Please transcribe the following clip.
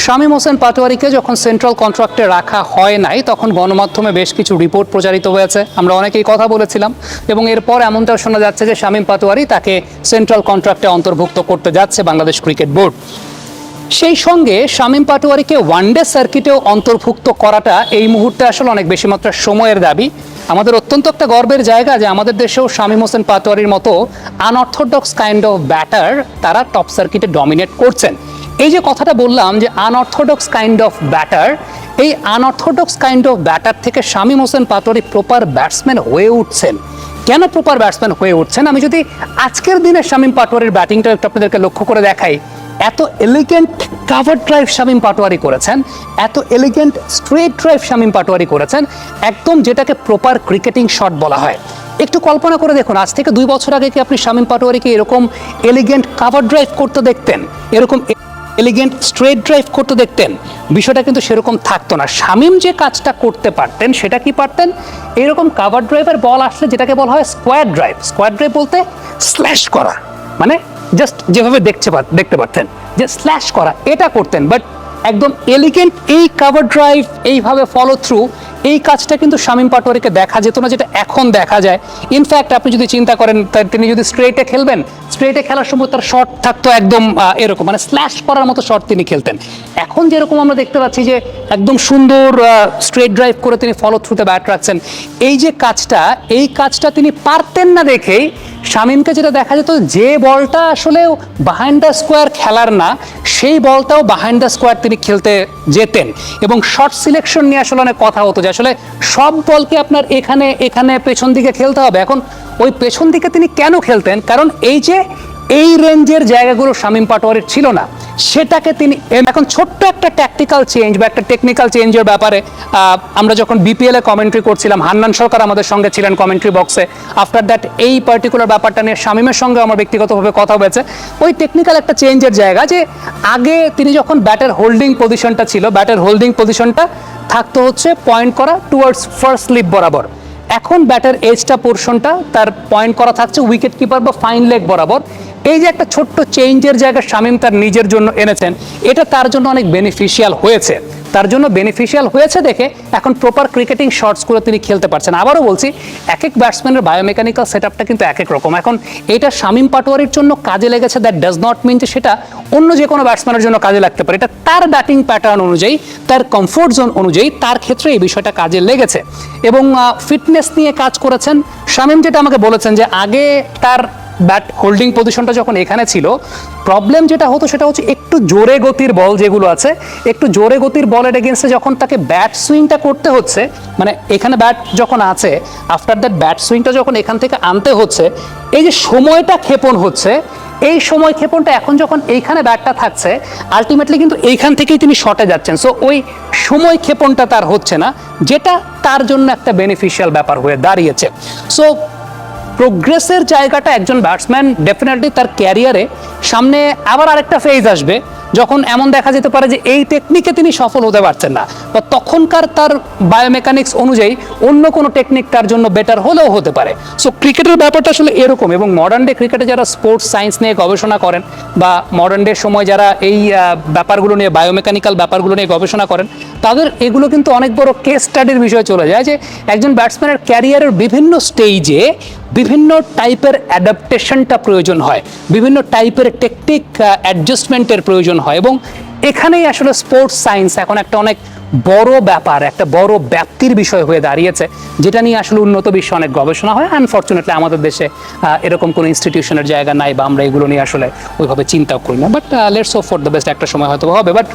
শামীম হোসেন পাটোয়ারিকে যখন সেন্ট্রাল কন্ট্রাক্টে রাখা হয় নাই তখন গণমাধ্যমে বেশ কিছু রিপোর্ট প্রচারিত হয়েছে, আমরা অনেকেই কথা বলেছিলাম এবং এরপর এমনটাও শোনা যাচ্ছে যে শামীম পাটোয়ারি তাকে সেন্ট্রাল কন্ট্রাক্টে অন্তর্ভুক্ত করতে যাচ্ছে বাংলাদেশ ক্রিকেট বোর্ড। সেই সঙ্গে শামীম পাটোয়ারিকে ওয়ানডে সার্কিটেও অন্তর্ভুক্ত করাটা এই মুহূর্তে আসলে অনেক বেশি মাত্রা সময়ের দাবি। আমাদের অত্যন্ত একটা গর্বের জায়গা যে আমাদের দেশেও শামীম হোসেন পাটোয়ারির মতো আনঅর্থোডক্স কাইন্ড অফ ব্যাটার তারা টপ সার্কিটে ডমিনেট করছেন। এই যে কথাটা বললাম যে আনঅর্থোডক্স কাইন্ড অফ ব্যাটার, এই আনঅর্থোডক্স কাইন্ড অফ ব্যাটার থেকে শামীম হোসেন পাটোয়ারি প্রপার ব্যাটসম্যান হয়ে উঠছেন। কেন প্রপার ব্যাটসম্যান হয়ে উঠছেন? আমি যদি আজকের দিনে শামীম পাটোয়ারির ব্যাটিংটা একটু আপনাদেরকে লক্ষ্য করে দেখাই, এত elegant cover drive Shamim Patwari করেছেন, এত elegant straight drive Shamim Patwari করেছেন, একদম যেটাকে প্রপার ক্রিকেটিং শট বলা হয়। একটু কল্পনা করে দেখুন, আজ থেকে 2 বছর আগে কি আপনি শামীম পাটোয়ারিকে এরকম এলিগেন্ট কাভার ড্রাইভ করতে দেখতেন? এরকম এলিগেন্ট স্ট্রেট ড্রাইভ করতে দেখতেন? বিষয়টা কিন্তু সেরকম থাকতো না। শামীম যে কাজটা করতে পারতেন সেটা কি পারতেন? এরকম কাভার ড্রাইভের বল আসলে যেটাকে বলা হয় স্কোয়ার ড্রাইভ। স্কোয়ার ড্রাইভ বলতে স্ল্যাশ করা, মানে জাস্ট যেভাবে দেখতে পারতেন যে স্ল্যাশ করা, এটা করতেন। বাট একদম এলিগেন্ট এই কাভার ড্রাইভ, এইভাবে ফলো থ্রু, এই কাজটা কিন্তু শামীম পাটোয়ারিকে দেখা যেত না, যেটা এখন দেখা যায়। ইনফ্যাক্ট আপনি যদি চিন্তা করেন, তিনি যদি স্ট্রেটে খেলবেন, স্ট্রেটে খেলার সময় তার শট থাকতো একদম এরকম, মানে স্ল্যাশ করার মতো শট তিনি খেলতেন। এখন যেরকম আমরা দেখতে পাচ্ছি যে একদম সুন্দর স্ট্রেট ড্রাইভ করে তিনি ফলো থ্রুতে ব্যাট রাখছেন, এই যে কাজটা, এই কাজটা তিনি পারতেন না দেখেই শামীমকে যেটা দেখা যেত, যে বলটা আসলে বিহাইন্ড দ্য স্কোয়ার খেলার না, সেই বলটাও বিহাইন্ড দ্য স্কোয়ার তিনি খেলতে যেতেন। এবং শর্ট সিলেকশন নিয়ে আসলে অনেক কথা হতো যে আসলে সব বলকে আপনার এখানে এখানে পেছন দিকে খেলতে হবে। এখন ওই পেছন দিকে তিনি কেন খেলতেন? কারণ এই যে এই রেঞ্জের জায়গাগুলো শামীম পাটোয়ারির ছিল না, সেটাকে তিনি এখন ছোট্ট একটা ট্যাকটিক্যাল চেঞ্জ বা একটা টেকনিক্যাল চেঞ্জের ব্যাপারে আমরা যখন বিপিএল এ কমেন্ট্রি করছিলাম, হান্নান সরকার আমাদের সঙ্গে ছিলেন কমেন্ট্রি বক্সে। আফটার দ্যাট এই পার্টিকুলার ব্যাপারটা নিয়ে শামীমের সঙ্গে আমার ব্যক্তিগতভাবে কথা হয়েছে। ওই টেকনিক্যাল একটা চেঞ্জের জায়গা, যে আগে তিনি যখন ব্যাটের হোল্ডিং পজিশনটা ছিল, ব্যাটের হোল্ডিং পজিশনটা থাকতো হচ্ছে পয়েন্ট করা টুয়ার্ডস ফার্স্ট স্লিপ বরাবর। এখন ব্যাটের এজটা পোর্শনটা তার পয়েন্ট করা থাকছে উইকেট কিপার বা ফাইন লেগ বরাবর। এই যে একটা ছোট্ট চেঞ্জের জায়গা শামীম তার নিজের জন্য এনেছেন, এটা তার জন্য অনেক বেনিফিশিয়াল হয়েছে। তার জন্য বেনিফিশিয়াল হয়েছে দেখে এখন প্রপার ক্রিকেটিং শটসগুলো তিনি খেলতে পারছেন। আবারও বলছি, এক এক ব্যাটসম্যানের বায়োমেকানিক্যাল সেট আপটা কিন্তু এক এক রকম। এখন এটা শামীম পাটোয়ারির জন্য কাজে লেগেছে, দ্যাট ডাজ নট মিন যে সেটা অন্য যে কোনো ব্যাটসম্যানের জন্য কাজে লাগতে পারে। এটা তার ব্যাটিং প্যাটার্ন অনুযায়ী, তার কমফোর্ট জোন অনুযায়ী তার ক্ষেত্রে এই বিষয়টা কাজে লেগেছে। এবং ফিটনেস নিয়ে কাজ করেছেন শামীম। যেটা আমাকে বলেছেন যে আগে তার ব্যাট হোল্ডিং পজিশনটা যখন এখানে ছিল, প্রবলেম যেটা হতো সেটা হচ্ছে একটু জোরে গতির বল যেগুলো আছে, একটু জোরে গতির বলের এগেনস্টে যখন তাকে ব্যাট সুইংটা করতে হচ্ছে, মানে এখানে ব্যাট যখন আছে, আফটার দ্যাট ব্যাট সুইংটা যখন এখান থেকে আনতে হচ্ছে, এই যে সময়টা ক্ষেপণ হচ্ছে, এই সময় ক্ষেপণটা এখন যখন এইখানে ব্যাটটা থাকছে, আলটিমেটলি কিন্তু এইখান থেকেই তিনি শটে যাচ্ছেন। সো ওই সময় ক্ষেপণটা তার হচ্ছে না, যেটা তার জন্য একটা বেনিফিশিয়াল ব্যাপার হয়ে দাঁড়িয়েছে। সো প্রোগ্রেসের জায়গাটা একজন ব্যাটসম্যান ডেফিনেটলি তার ক্যারিয়ারে সামনে আবার আরেকটা ফেজ আসবে, যখন এমন দেখা যেতে পারে যে এই টেকনিকে তিনি সফল হতে পারছেন না, বা তখনকার তার বায়োমেকানিক্স অনুযায়ী অন্য কোনো টেকনিক তার জন্য বেটার হলেও হতে পারে। সো ক্রিকেটের ব্যাপারটা আসলে এরকম। এবং মডার্ন ডে ক্রিকেটে যারা স্পোর্টস সায়েন্স নিয়ে গবেষণা করেন, বা মডার্ন ডে সময় যারা এই ব্যাপারগুলো নিয়ে, বায়োমেকানিক্যাল ব্যাপারগুলো নিয়ে গবেষণা করেন, তাদের এগুলো কিন্তু অনেক বড় কেস স্টাডির বিষয়ে চলে যায়, যে একজন ব্যাটসম্যানের ক্যারিয়ারের বিভিন্ন স্টেজে বিভিন্ন টাইপের অ্যাডাপ্টেশনটা প্রয়োজন হয়, বিভিন্ন টাইপের টেকনিক অ্যাডজাস্টমেন্টের প্রয়োজন হয়। এবং এখানেই আসলে স্পোর্টস সায়েন্স এখন একটা অনেক বড় ব্যাপার, একটা বড় ব্যাপ্তির বিষয় হয়ে দাঁড়িয়েছে, যেটা নিয়ে আসলে উন্নত বিশ্বে অনেক গবেষণা হয়। আনফর্চুনেটলি আমাদের দেশে এরকম কোনো ইনস্টিটিউশনের জায়গা নাই, বা আমরা এগুলো নিয়ে আসলে ওইভাবে চিন্তাও করি না। But let's hope for the best, একটা সময় হয়তো হবে। বাট